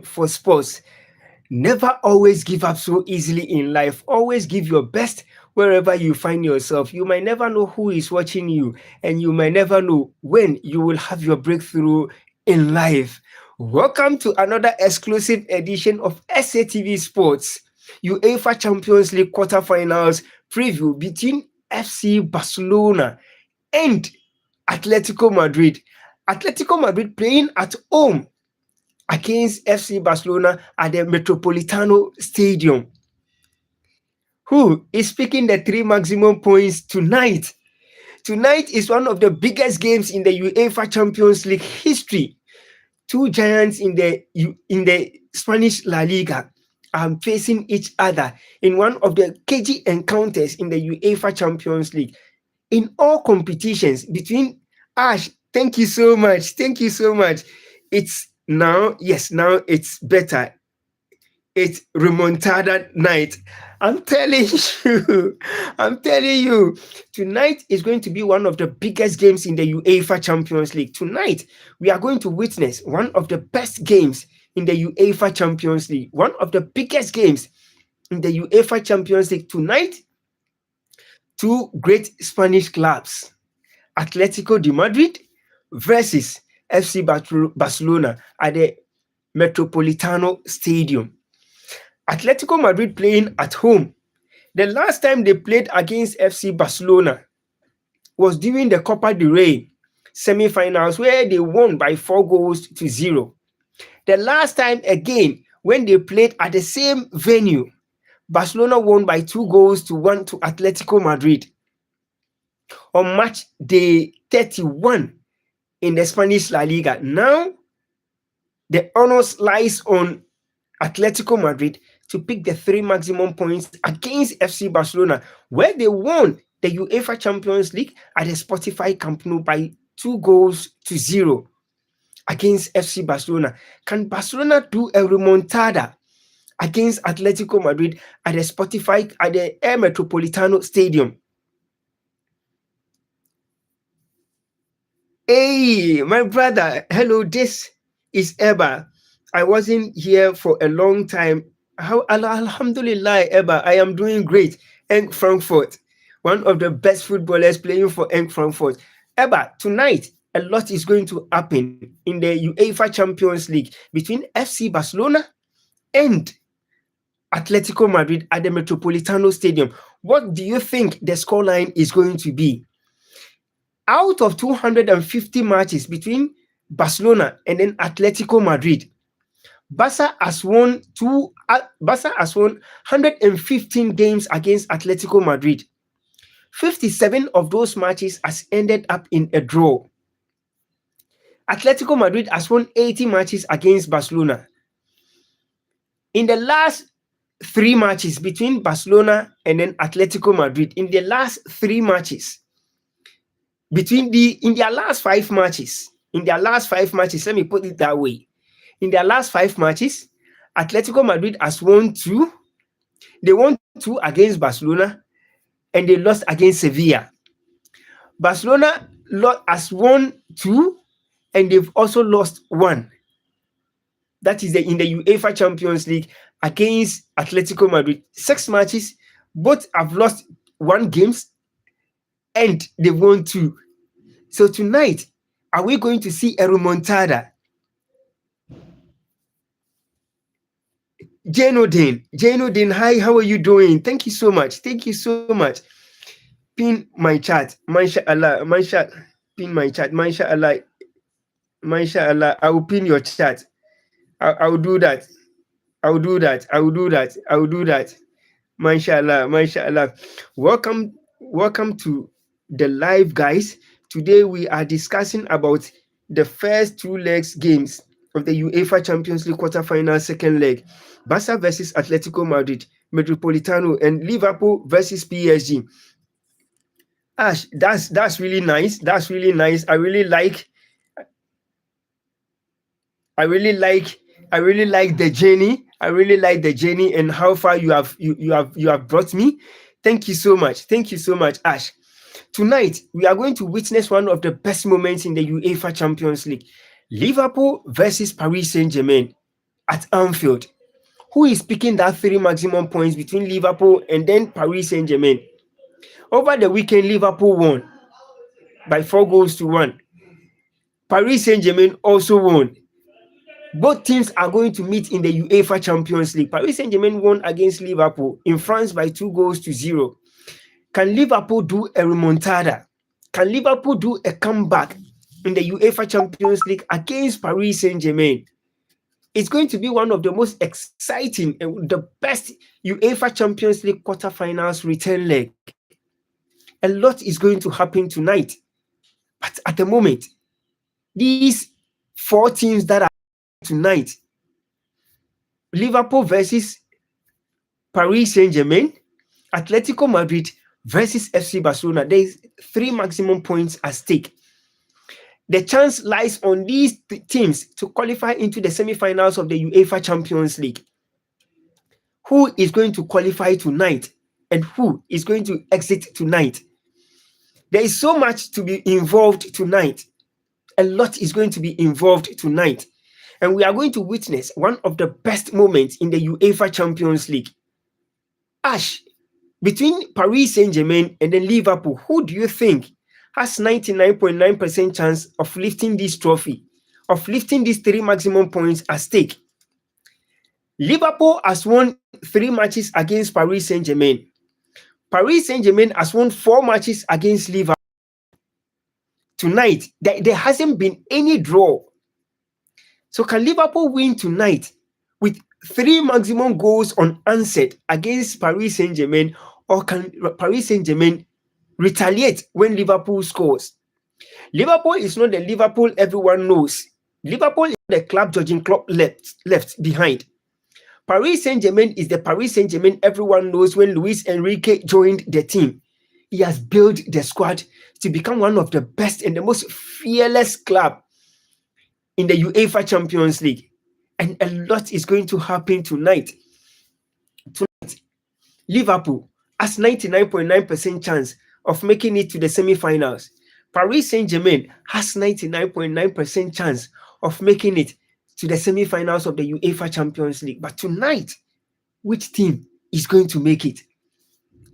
for sports. Never always give up so easily in life. Always give your best wherever you find yourself. You might never know who is watching you, and you might never know when you will have your breakthrough in life. Welcome to another exclusive edition of SATV Sports, UEFA Champions League quarterfinals preview between FC Barcelona and Atletico Madrid. Atletico Madrid playing at home against FC Barcelona at the Metropolitano Stadium. Who is picking the three maximum points tonight? Tonight is one of the biggest games in the UEFA Champions League history. Two giants in the Spanish La Liga are facing each other in one of the cagey encounters in the UEFA Champions League. In all competitions between Ash, thank you so much. Thank you so much. It's now, yes, now it's better. It's remontada night. I'm telling you, I'm telling you, tonight is going to be one of the biggest games in the UEFA Champions League. Tonight, we are going to witness one of the best games in the UEFA Champions League, one of the biggest games in the UEFA Champions League. Tonight, two great Spanish clubs, Atletico de Madrid versus FC Barcelona at the Metropolitano Stadium. Atletico Madrid playing at home. The last time they played against FC Barcelona was during the Copa del Rey semi-finals, where they won by 4-0. The last time again when they played at the same venue, Barcelona won by 2-1 to Atletico Madrid on match day 31 in the Spanish La Liga. Now the honors lies on Atletico Madrid to pick the three maximum points against FC Barcelona, where they won the UEFA Champions League at the Spotify Camp Nou by 2-0 against FC Barcelona. Can Barcelona do a remontada against Atletico Madrid at the Air Metropolitano Stadium? Hey, my brother, hello, this is Eba. I wasn't here for a long time. Alhamdulillah, Eba, I am doing great. Eintracht Frankfurt, one of the best footballers playing for Eintracht Frankfurt. Eba, tonight, a lot is going to happen in the UEFA Champions League between FC Barcelona and Atletico Madrid at the Metropolitano Stadium. What do you think the scoreline is going to be? Out of 250 matches between Barcelona and then Atletico Madrid, Barca has won 115 games against Atletico Madrid. 57 of those matches has ended up in a draw. Atletico Madrid has won 80 matches against Barcelona. In the last three matches between Barcelona and then Atletico Madrid, in their last 5 matches, let me put it that way. In their last 5 matches, Atletico Madrid has won 2. They won 2 against Barcelona, and they lost against Sevilla. Barcelona has won 2, and they've also lost 1. That is in the UEFA Champions League against Atletico Madrid. 6 matches, both have lost 1 games, and they've won 2. So tonight, are we going to see a remontada? Janodin, hi, how are you doing? Thank you so much. Pin my chat. Mashallah. Pin my chat. Mashallah. I will pin your chat. I will do that. Mashallah. Welcome to the live, guys. Today we are discussing about the first 2 legs games of the UEFA Champions League quarterfinal second leg. Barca versus Atletico Madrid, Metropolitano, and Liverpool versus PSG. Ash, that's really nice. I really like the journey and how far you have brought me. Thank you so much, Ash. Tonight we are going to witness one of the best moments in the UEFA Champions League. Liverpool versus Paris Saint-Germain. at Anfield. Who is picking that 3 maximum points between Liverpool and then Paris Saint-Germain? Over the weekend, Liverpool won by 4 goals to 1. Paris Saint-Germain also won. Both teams are going to meet in the UEFA Champions League. Paris Saint-Germain won against Liverpool in France by 2 goals to 0. Can Liverpool do a remontada? Can Liverpool do a comeback in the UEFA Champions League against Paris Saint-Germain? It's going to be one of the most exciting and the best UEFA Champions League quarterfinals return leg. A lot is going to happen tonight. But at the moment, these 4 teams that are tonight, Liverpool versus Paris Saint-Germain, Atletico Madrid versus FC Barcelona, there's 3 maximum points at stake. The chance lies on these teams to qualify into the semi-finals of the UEFA Champions League. Who is going to qualify tonight and who is going to exit tonight? There is so much to be involved tonight. A lot is going to be involved tonight. And we are going to witness one of the best moments in the UEFA Champions League. Ash, between Paris Saint-Germain and then Liverpool, who do you think has 99.9% chance of lifting this trophy, of lifting these 3 maximum points at stake? Liverpool has won 3 matches against Paris Saint-Germain. Paris Saint-Germain has won 4 matches against Liverpool. Tonight, there hasn't been any draw. So can Liverpool win tonight with 3 maximum goals unanswered against Paris Saint-Germain, or can Paris Saint-Germain retaliate when Liverpool scores? Liverpool is not the Liverpool everyone knows. Liverpool is the club Jurgen Klopp left behind. Paris Saint-Germain is the Paris Saint-Germain everyone knows when Luis Enrique joined the team. He has built the squad to become one of the best and the most fearless club in the UEFA Champions League. And a lot is going to happen tonight. Tonight, Liverpool has 99.9% chance of making it to the semi-finals. Paris Saint-Germain has 99.9% chance of making it to the semi-finals of the UEFA Champions League. But tonight, which team is going to make it?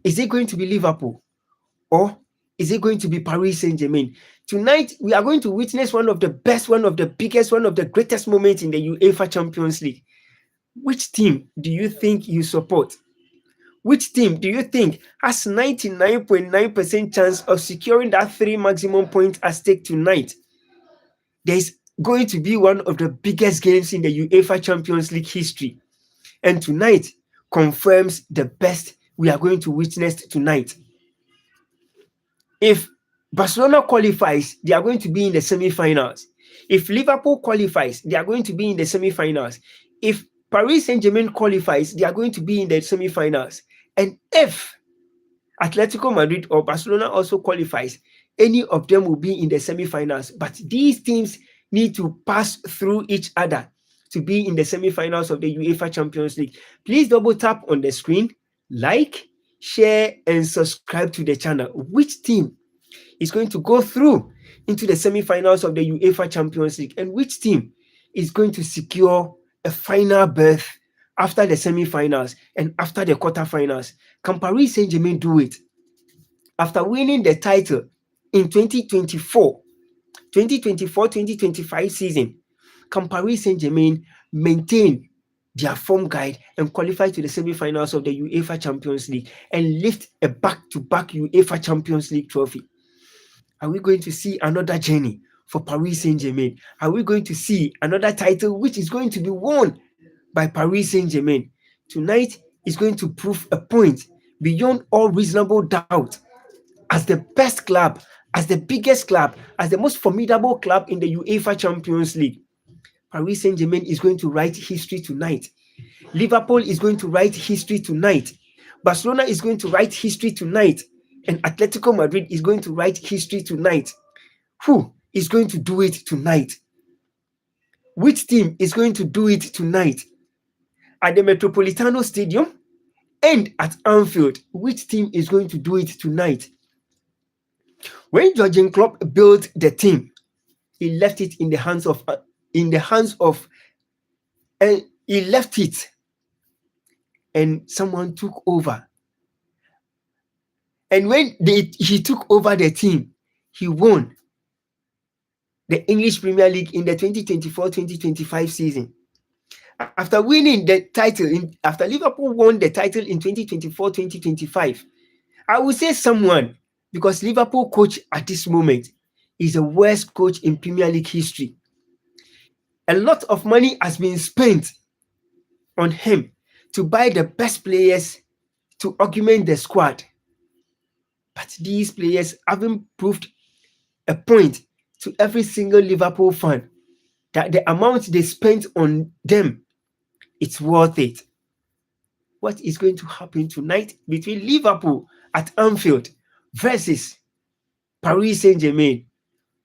Is it going to be Liverpool? Or is it going to be Paris Saint-Germain? Tonight, we are going to witness one of the best, one of the biggest, one of the greatest moments in the UEFA Champions League. Which team do you think you support? Which team do you think has 99.9% chance of securing that 3 maximum points at stake tonight? There's going to be one of the biggest games in the UEFA Champions League history. And tonight confirms the best we are going to witness tonight. If Barcelona qualifies, they are going to be in the semi-finals. If Liverpool qualifies, they are going to be in the semi-finals. If Paris Saint-Germain qualifies, they are going to be in the semi-finals. And if Atletico Madrid or Barcelona also qualifies, any of them will be in the semi-finals. But these teams need to pass through each other to be in the semi-finals of the UEFA Champions League. Please double tap on the screen, like, share, and subscribe to the channel. Which team is going to go through into the semi-finals of the UEFA Champions League, and which team is going to secure a final berth after the semi-finals and after the quarterfinals? Can Paris Saint-Germain do it? After winning the title in 2024-2025 season, can Paris Saint-Germain maintain their form guide and qualify to the semi-finals of the UEFA Champions League and lift a back-to-back UEFA Champions League trophy? Are we going to see another journey for Paris Saint-Germain? Are we going to see another title which is going to be won by Paris Saint-Germain? Tonight is going to prove a point beyond all reasonable doubt. As the best club, as the biggest club, as the most formidable club in the UEFA Champions League, Paris Saint-Germain is going to write history tonight. Liverpool is going to write history tonight. Barcelona is going to write history tonight. And Atletico Madrid is going to write history tonight. Who is going to do it tonight? Which team is going to do it tonight? At the Metropolitano Stadium and at Anfield, which team is going to do it tonight? When Jurgen Klopp built the team, he left it in the hands of He left it and someone took over. And when he took over the team, he won the English Premier League in the 2024-2025 season. After winning the title, after Liverpool won the title in 2024-2025, I would say someone, because Liverpool coach at this moment is the worst coach in Premier League history. A lot of money has been spent on him to buy the best players to augment the squad. But these players haven't proved a point to every single Liverpool fan that the amount they spent on them, it's worth it. What is going to happen tonight between Liverpool at Anfield versus Paris Saint-Germain?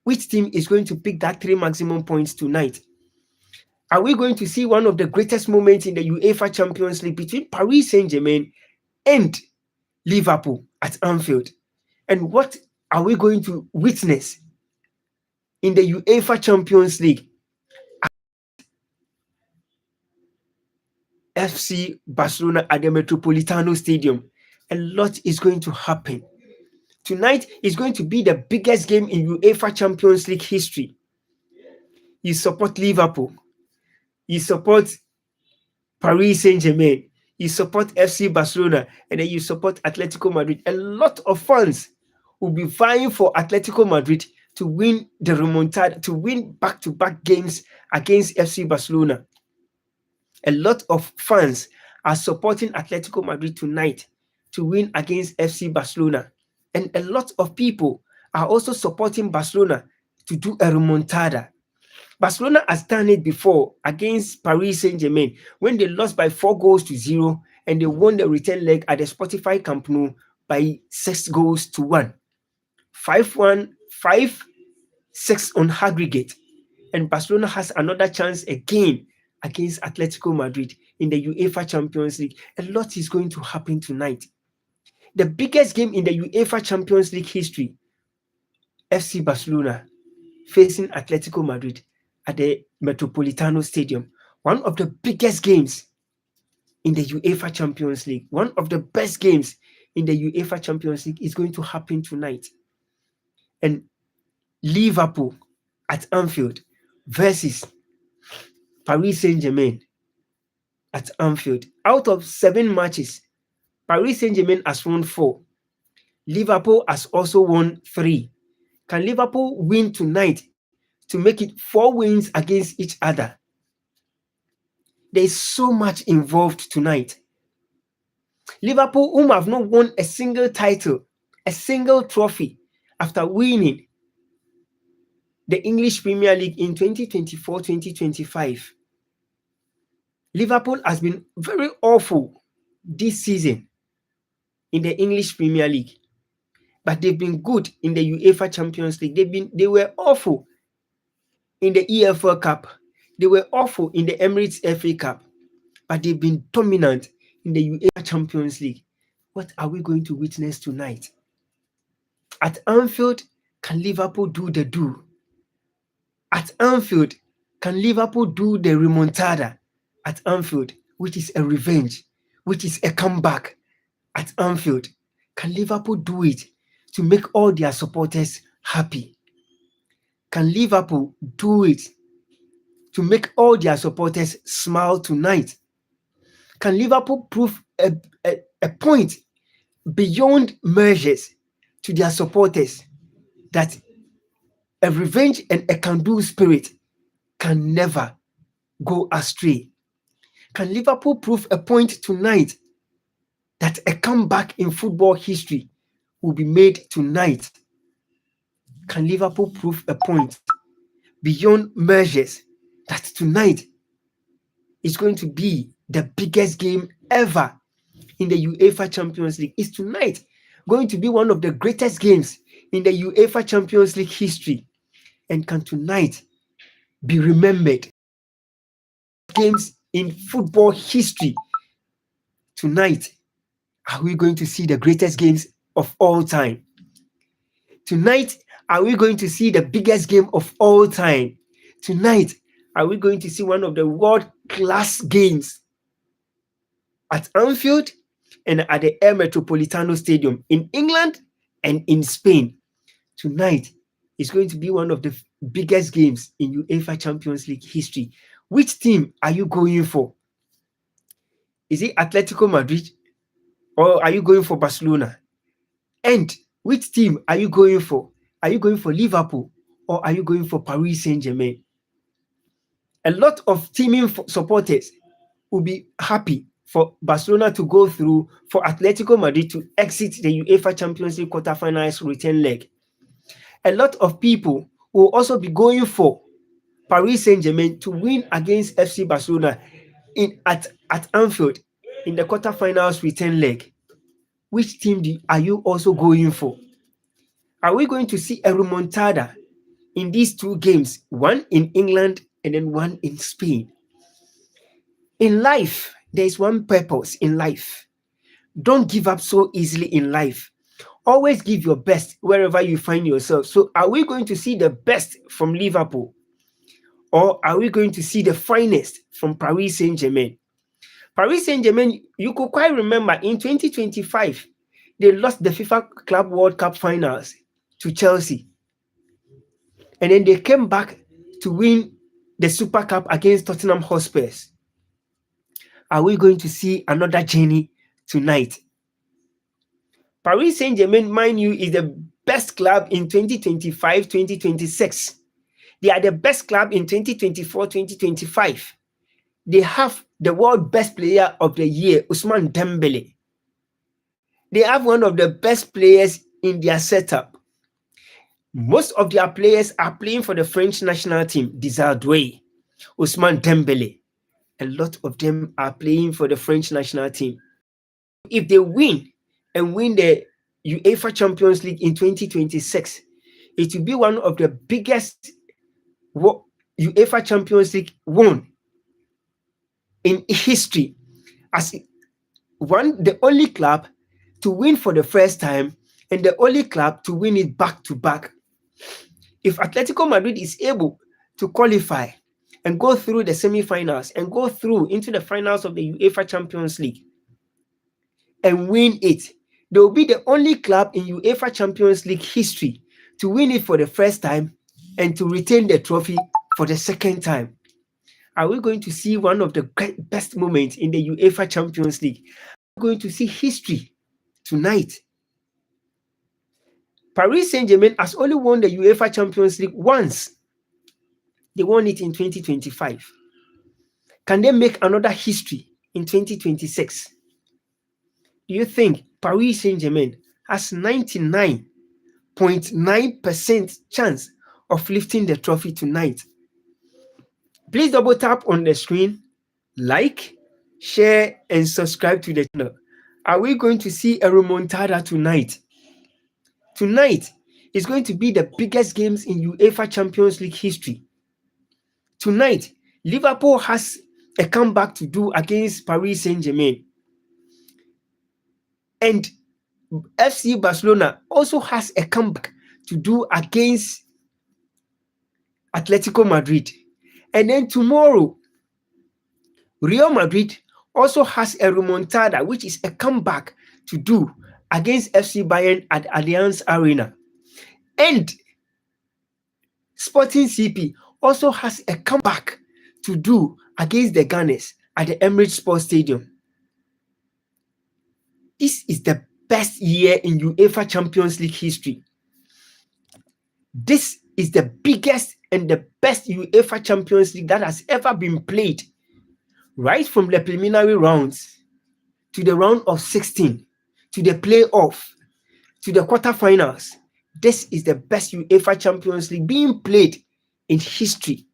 Which team is going to pick that 3 maximum points tonight? Are we going to see one of the greatest moments in the UEFA Champions League between Paris Saint-Germain and Liverpool at Anfield? And what are we going to witness in the UEFA Champions League? FC Barcelona at the Metropolitano Stadium. A lot is going to happen. Tonight is going to be the biggest game in UEFA Champions League history. You support Liverpool. You support Paris Saint-Germain. You support FC Barcelona. And then you support Atletico Madrid. A lot of fans will be vying for Atletico Madrid to win the remontada, to win back-to-back games against FC Barcelona. A lot of fans are supporting Atletico Madrid tonight to win against FC Barcelona. And a lot of people are also supporting Barcelona to do a remontada. Barcelona has done it before against Paris Saint-Germain when they lost by 4-0 and they won the return leg at the Spotify Camp Nou by 6-1. 5-1, 5-6 on aggregate. And Barcelona has another chance again against Atletico Madrid in the UEFA Champions League. A lot is going to happen tonight. The biggest game in the UEFA Champions League history, FC Barcelona facing Atletico Madrid at the Metropolitano Stadium. One of the biggest games in the UEFA Champions League, one of the best games in the UEFA Champions League is going to happen tonight. And Liverpool at Anfield versus Paris Saint-Germain at Anfield. Out of 7 matches, Paris Saint-Germain has won 4. Liverpool has also won 3. Can Liverpool win tonight to make it 4 wins against each other? There is so much involved tonight. Liverpool, whom have not won a single title, a single trophy after winning the English Premier League in 2024-2025. Liverpool has been very awful this season in the English Premier League, but they've been good in the UEFA Champions League. They were awful in the EFL Cup. They were awful in the Emirates FA Cup, but they've been dominant in the UEFA Champions League. What are we going to witness tonight? At Anfield, can Liverpool do the do? At Anfield, can Liverpool do the remontada at Anfield, which is a revenge, which is a comeback at Anfield? Can Liverpool do it to make all their supporters happy? Can Liverpool do it to make all their supporters smile tonight? Can Liverpool prove a point beyond measures to their supporters that a revenge and a can-do spirit can never go astray? Can Liverpool prove a point tonight that a comeback in football history will be made tonight? Can Liverpool prove a point beyond measures that tonight is going to be the biggest game ever in the UEFA Champions League? Is tonight going to be one of the greatest games in the UEFA Champions League history? And can tonight be remembered games in football history? Tonight, are we going to see the greatest games of all time? Tonight, are we going to see the biggest game of all time? Tonight, are we going to see one of the world class games at Anfield and at the El Metropolitano Stadium in England and in Spain. Tonight is going to be one of the biggest games in UEFA Champions League history. Which team are you going for? Is it Atletico Madrid or are you going for Barcelona? And which team are you going for? Are you going for Liverpool or are you going for Paris Saint-Germain? A lot of teaming supporters will be happy for Barcelona to go through, for Atletico Madrid to exit the UEFA Champions League quarterfinals return leg. A lot of people will also be going for Paris Saint-Germain to win against FC Barcelona at Anfield in the quarterfinals return leg. Which team are you also going for? Are we going to see a remontada in these two games, one in England and then one in Spain? In life, there is one purpose in life. Don't give up so easily in life. Always give your best wherever you find yourself. So are we going to see the best from Liverpool? Or are we going to see the finest from Paris Saint-Germain? Paris Saint-Germain, you could quite remember in 2025, they lost the FIFA Club World Cup finals to Chelsea. And then they came back to win the Super Cup against Tottenham Hotspurs. Are we going to see another journey tonight? Paris Saint-Germain, mind you, is the best club in 2025-2026. They are the best club in 2024-2025. They have the world best player of the year, Ousmane Dembele. They have one of the best players in their setup. Most of their players are playing for the French national team, Desailly, Ousmane Dembele. A lot of them are playing for the French national team. If they win and win the UEFA Champions League in 2026, it will be one of the biggest UEFA Champions League won in history, as the only club to win for the first time and the only club to win it back to back. If Atletico Madrid is able to qualify and go through the semi-finals and go through into the finals of the UEFA Champions League and win it, they will be the only club in UEFA Champions League history to win it for the first time and to retain the trophy for the second time. Are we going to see one of the best moments in the UEFA Champions League? Are we going to see history tonight? Paris Saint-Germain has only won the UEFA Champions League once. They won it in 2025. Can they make another history in 2026? Do you think Paris Saint-Germain has 99.9% chance of lifting the trophy tonight? Please double tap on the screen, like, share, and subscribe to the channel. Are we going to see a remontada tonight? Tonight is going to be the biggest games in UEFA Champions League history. Tonight, Liverpool has a comeback to do against Paris Saint-Germain. And FC Barcelona also has a comeback to do against Atletico Madrid. And then tomorrow, Real Madrid also has a remontada, which is a comeback to do against FC Bayern at Allianz Arena. And Sporting CP also has a comeback to do against the Gunners at the Emirates Sports Stadium. This is the best year in UEFA Champions League history. This is the biggest and the best UEFA Champions League that has ever been played, right from the preliminary rounds to the round of 16, to the playoff, to the quarterfinals. This is the best UEFA Champions League being played in history.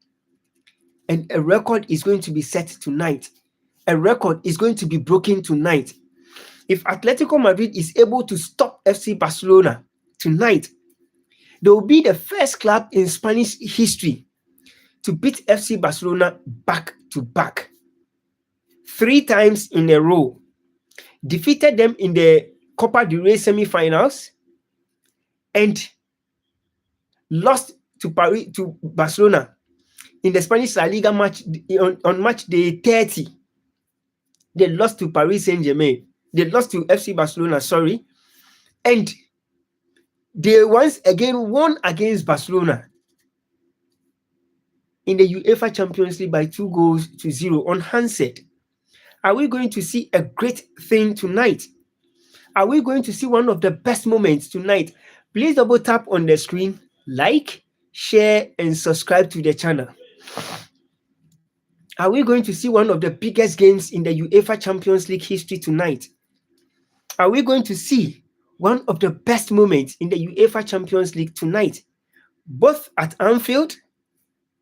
And a record is going to be set tonight. A record is going to be broken tonight. If Atletico Madrid is able to stop FC Barcelona tonight, they will be the first club in Spanish history to beat FC Barcelona back to back. 3 times in a row. Defeated them in the Copa del Rey semi-finals and lost to Barcelona in the Spanish La Liga match on match day 30. They lost to Paris Saint-Germain. They lost to FC Barcelona, sorry. And they once again won against Barcelona in the UEFA Champions League by 2-0 on handset. Are we going to see a great thing tonight? Are we going to see one of the best moments tonight? Please double tap on the screen, like, share, and subscribe to the channel. Are we going to see one of the biggest games in the UEFA Champions League history tonight? Are we going to see one of the best moments in the UEFA Champions League tonight, both at Anfield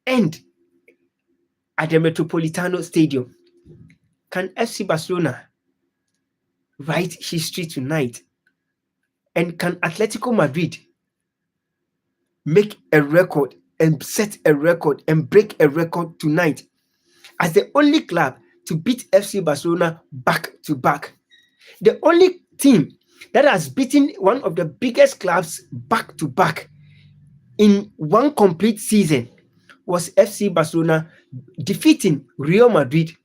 and at the Metropolitano Stadium? Can FC Barcelona write history tonight? And can Atletico Madrid make a record and set a record and break a record tonight as the only club to beat FC Barcelona back to back? The only team that has beaten one of the biggest clubs back to back in one complete season was FC Barcelona, defeating Real Madrid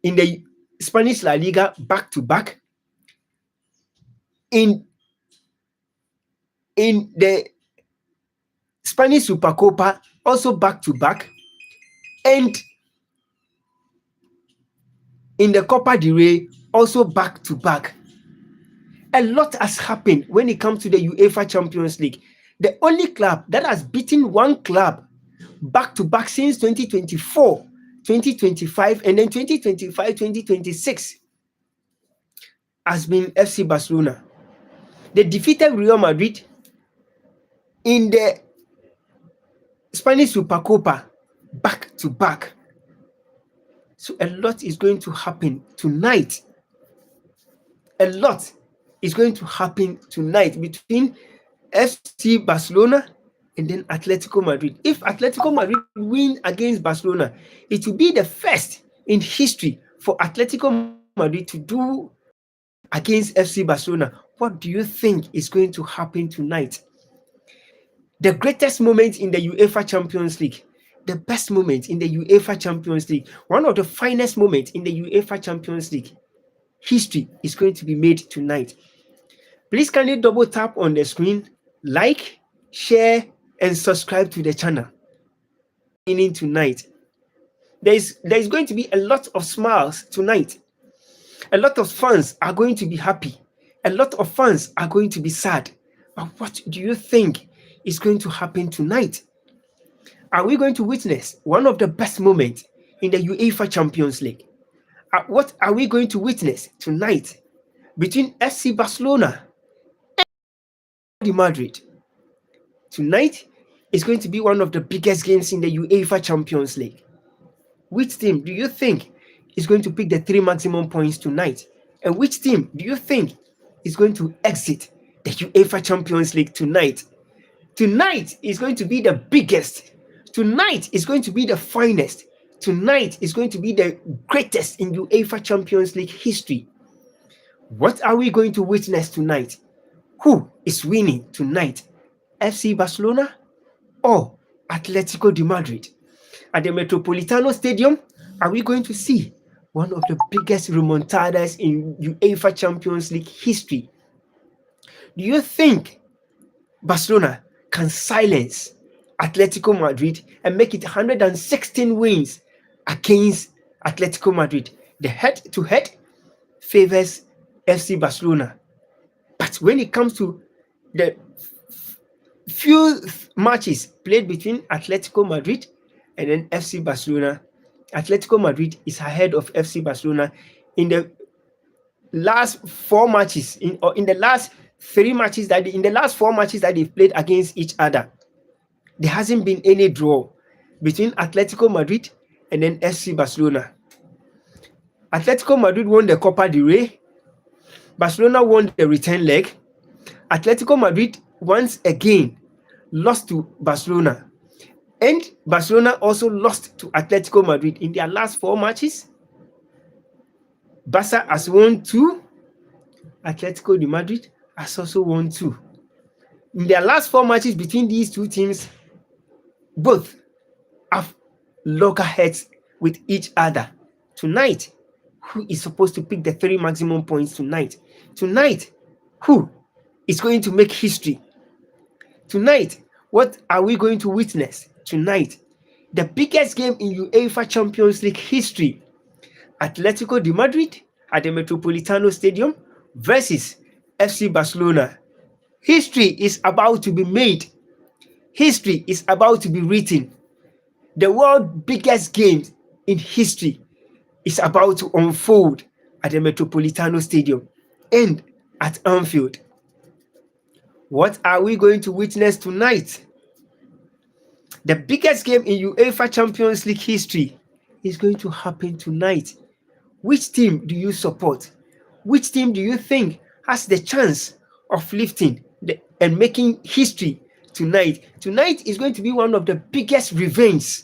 in the Spanish La Liga back to back, in the Spanish Supercopa also back to back, and in the Copa del Rey also back to back. A lot has happened when it comes to the UEFA Champions League. The only club that has beaten one club back to back since 2024, 2025, and then 2025, 2026 has been FC Barcelona. They defeated Real Madrid in the Spanish Supercopa back to back. So a lot is going to happen tonight. A lot is going to happen tonight between FC Barcelona and then Atletico Madrid. If Atletico Madrid win against Barcelona, it will be the first in history for Atletico Madrid to do against FC Barcelona. What do you think is going to happen tonight? The greatest moment in the UEFA Champions League, the best moment in the UEFA Champions League, one of the finest moments in the UEFA Champions League history is going to be made tonight. Please kindly double tap on the screen, like, share, and subscribe to the channel. Meaning tonight, there is going to be a lot of smiles tonight. A lot of fans are going to be happy. A lot of fans are going to be sad. But what do you think is going to happen tonight? Are we going to witness one of the best moments in the UEFA Champions League? What are we going to witness tonight between FC Barcelona and Madrid? Tonight is going to be one of the biggest games in the UEFA Champions League. Which team do you think is going to pick the 3 maximum points tonight? And which team do you think is going to exit the UEFA Champions League tonight? Tonight is going to be the biggest. Tonight is going to be the finest. Tonight is going to be the greatest in UEFA Champions League history. What are we going to witness tonight? Who is winning tonight? FC Barcelona or Atletico de Madrid? At the Metropolitano Stadium, are we going to see one of the biggest remontadas in UEFA Champions League history? Do you think Barcelona can silence Atletico Madrid and make it 116 wins against Atletico Madrid? The head-to-head favors FC Barcelona. But when it comes to the few matches played between Atletico Madrid and then FC Barcelona, Atletico Madrid is ahead of FC Barcelona in the last 4 matches, in the last 4 matches that they've played against each other. There hasn't been any draw between Atletico Madrid and then FC Barcelona. Atletico Madrid won the Copa del Rey. Barcelona won the return leg. Atletico Madrid once again lost to Barcelona. And Barcelona also lost to Atletico Madrid in their last 4 matches. Barca has won 2. Atletico de Madrid has also won 2. In their last 4 matches between these two teams, both have loggerheads with each other. Tonight, who is supposed to pick the three maximum points tonight? Tonight, who is going to make history? Tonight, what are we going to witness? Tonight, the biggest game in UEFA Champions League history. Atletico de Madrid at the Metropolitano Stadium versus FC Barcelona. History is about to be made. History is about to be written. The world's biggest game in history is about to unfold at the Metropolitano Stadium and at Anfield. What are we going to witness tonight? The biggest game in UEFA Champions League history is going to happen tonight. Which team do you support? Which team do you think has the chance of lifting and making history tonight? Tonight is going to be one of the biggest revenge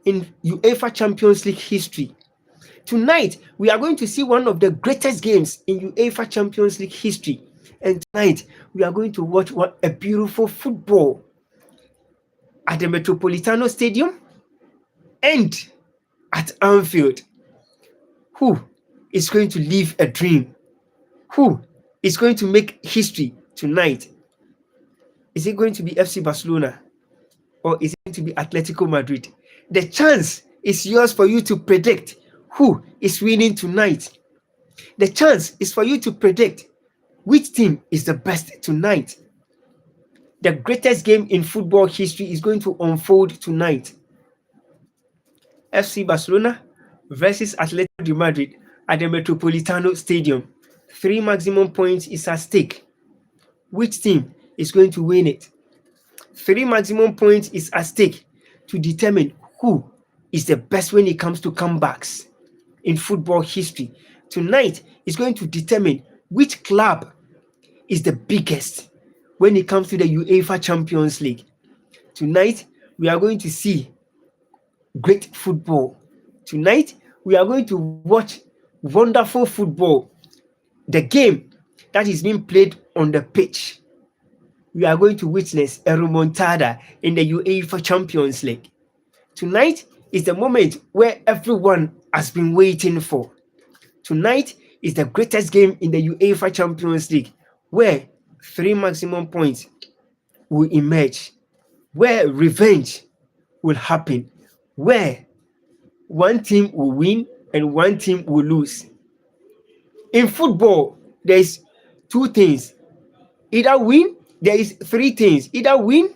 in UEFA Champions League history. Tonight, we are going to see one of the greatest games in UEFA Champions League history. And tonight, we are going to watch a beautiful football at the Metropolitano Stadium and at Anfield. Who is going to live a dream? Who is going to make history tonight? Is it going to be FC Barcelona or is it going to be Atletico Madrid? The chance is yours for you to predict who is winning tonight. The chance is for you to predict which team is the best tonight. The greatest game in football history is going to unfold tonight. FC Barcelona versus Atletico de Madrid at the Metropolitano Stadium. 3 maximum points is at stake. Which team is going to win it? 3 maximum points is at stake to determine who is the best when it comes to comebacks in football history. Tonight is going to determine which club is the biggest when it comes to the UEFA Champions League. Tonight, we are going to see great football. Tonight, we are going to watch wonderful football. The game that is being played on the pitch. We are going to witness a remontada in the UEFA Champions League. Tonight is the moment where everyone has been waiting for. Tonight is the greatest game in the UEFA Champions League, where 3 maximum points will emerge, where revenge will happen, where one team will win and one team will lose. In football, there is 2 things. Either win, there is 3 things. Either win,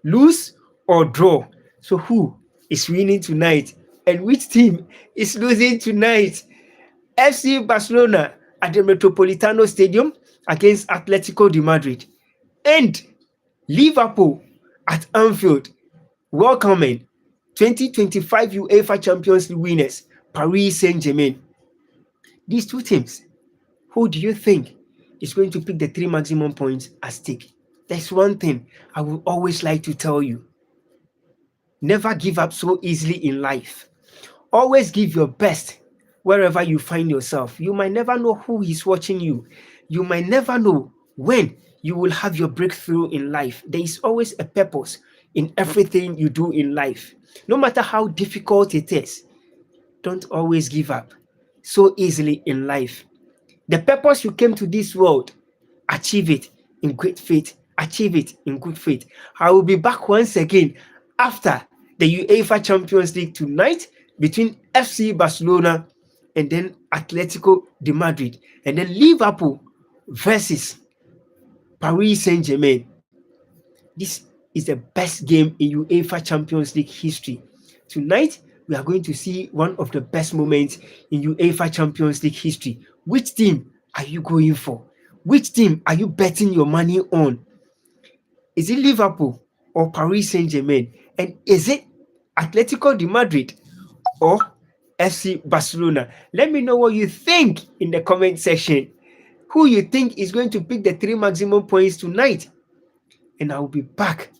lose, or draw. So who is winning tonight? And which team is losing tonight? FC Barcelona at the Metropolitano Stadium against Atletico de Madrid. And Liverpool at Anfield welcoming 2025 UEFA Champions League winners, Paris Saint-Germain. These 2 teams, who do you think is going to pick the 3 maximum points at stake? There's one thing I would always like to tell you. Never give up so easily in life. Always give your best wherever you find yourself. You might never know who is watching you. You might never know when you will have your breakthrough in life. There is always a purpose in everything you do in life. No matter how difficult it is, don't always give up so easily in life. The purpose you came to this world, achieve it in great faith. Achieve it in good faith. I will be back once again after the UEFA Champions League tonight between FC Barcelona and then Atletico de Madrid, and then Liverpool versus Paris Saint-Germain. This is the best game in UEFA Champions League history. Tonight, we are going to see one of the best moments in UEFA Champions League history. Which team are you going for? Which team are you betting your money on? Is it Liverpool or Paris Saint-Germain? And is it Atletico de Madrid or FC Barcelona? Let me know what you think in the comment section. Who you think is going to pick the 3 maximum points tonight? And I will be back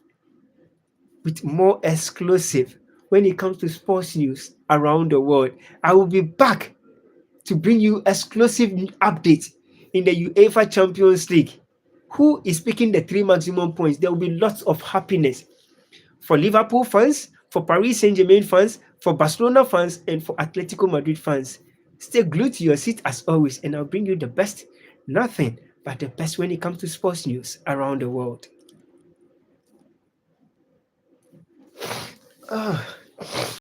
with more exclusive when it comes to sports news around the world. I will be back to bring you exclusive updates in the UEFA Champions League. Who is picking the 3 maximum points? There will be lots of happiness for Liverpool fans, For Paris Saint-Germain fans, for Barcelona fans, and for Atletico Madrid fans, stay glued to your seat as always, and I'll bring you the best, nothing but the best when it comes to sports news around the world.